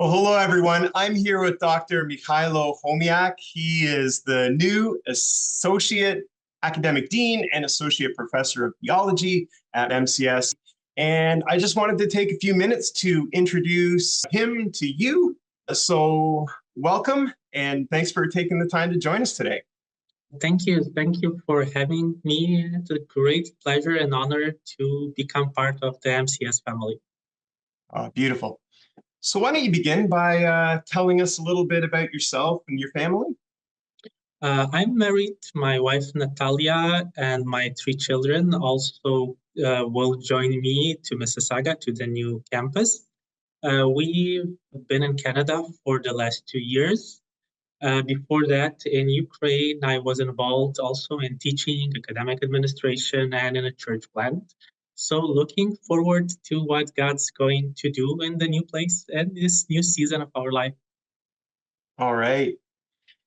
Well, hello, everyone. I'm here with Dr. Mykhaylo Khromyak. He is the new Associate Academic Dean and Associate Professor of Theology at MCS. And I just wanted to take a few minutes to introduce him to you. So welcome, and thanks for taking the time to join us today. Thank you. Thank you for having me. It's a great pleasure and honor to become part of the MCS family. Beautiful. So why don't you begin by telling us a little bit about yourself and your family? I'm married. My wife, Natalia, and my 3 children also will join me to Mississauga, to the new campus. We've been in Canada for the last 2 years. Before that, in Ukraine, I was involved also in teaching, academic administration, and in a church plant. So looking forward to what God's going to do in the new place and this new season of our life. All right.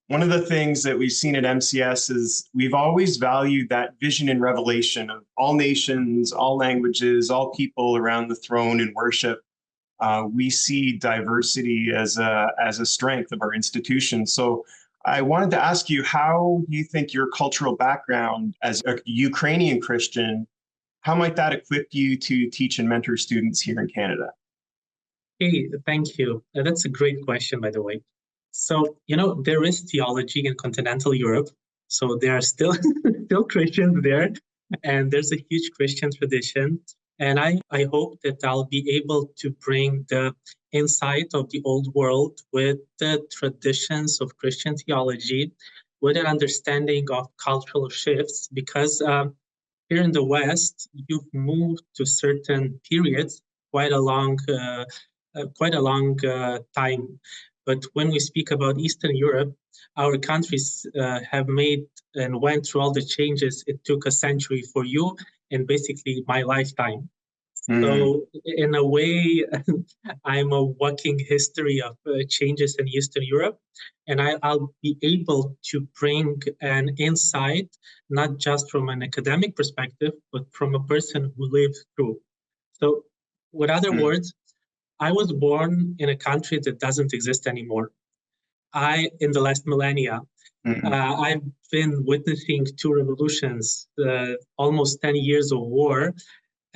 One of the things that we've seen at MCS is we've always valued that vision and revelation of all nations, all languages, all people around the throne in worship. We see diversity as a strength of our institution. So I wanted to ask you, how you think your cultural background as a Ukrainian Christian, how might that equip you to teach and mentor students here in Canada? Hey, thank you. That's a great question, by the way. So, there is theology in continental Europe. So there are still Christians there, and there's a huge Christian tradition. And I hope that I'll be able to bring the insight of the old world with the traditions of Christian theology, with an understanding of cultural shifts, because here in the West, you've moved to certain periods quite a long time. But when we speak about Eastern Europe, our countries have made and went through all the changes. It took a century for you and basically my lifetime. So in a way, I'm a walking history of changes in Eastern Europe, and I'll be able to bring an insight, not just from an academic perspective, but from a person who lived through. So with other words, I was born in a country that doesn't exist anymore. In the last millennia, I've been witnessing 2 revolutions, almost 10 years of war,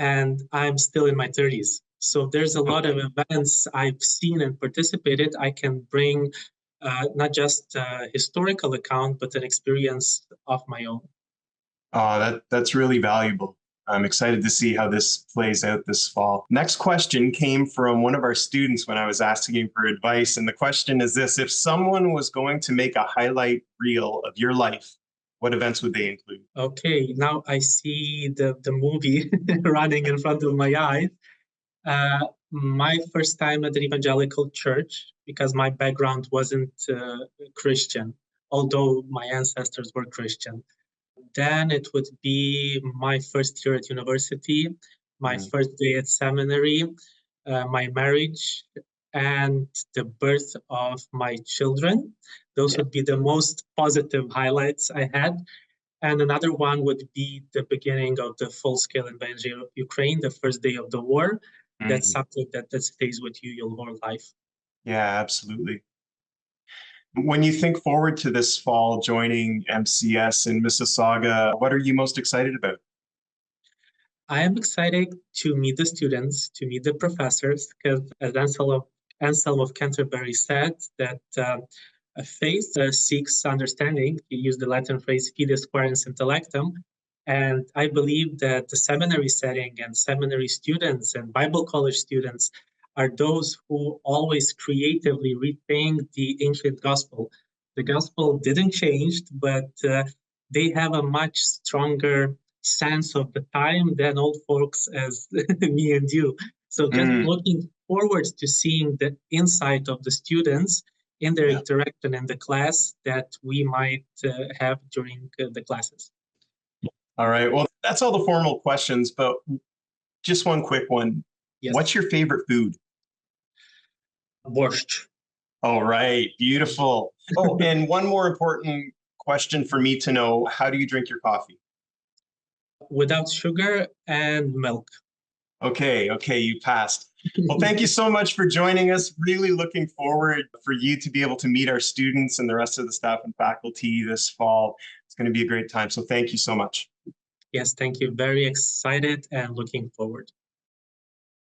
and I'm still in my 30s. So there's a lot of events I've seen and participated. I can bring not just a historical account, but an experience of my own. That's really valuable. I'm excited to see how this plays out this fall. Next question came from one of our students when I was asking him for advice. And the question is this: if someone was going to make a highlight reel of your life, what events would they include? Okay, now I see the movie running in front of my eyes. My first time at an evangelical church, because my background wasn't Christian, although my ancestors were Christian. Then it would be my first year at university, my first day at seminary, my marriage, and the birth of my children. Those would be the most positive highlights I had. And another one would be the beginning of the full-scale invasion of Ukraine, the first day of the war. That's something that stays with you your whole life. Yeah, absolutely. When you think forward to this fall joining MCS in Mississauga, what are you most excited about? I am excited to meet the students, to meet the professors, because as Anselm of Canterbury said, that faith seeks understanding. He used the Latin phrase fides quaerens intellectum. And I believe that the seminary setting and seminary students and Bible college students are those who always creatively rethink the ancient gospel. The gospel didn't change, but they have a much stronger sense of the time than old folks as me and you. So just looking forward to seeing the insight of the students in their interaction in the class that we might have during the classes. All right. Well, that's all the formal questions, but just one quick one. Yes. What's your favorite food? Borscht. All right. Beautiful. Oh, and one more important question for me to know. How do you drink your coffee? Without sugar and milk. Okay, you passed. Well, thank you so much for joining us. Really looking forward for you to be able to meet our students and the rest of the staff and faculty this fall. It's going to be a great time. So thank you so much. Yes, thank you. Very excited and looking forward.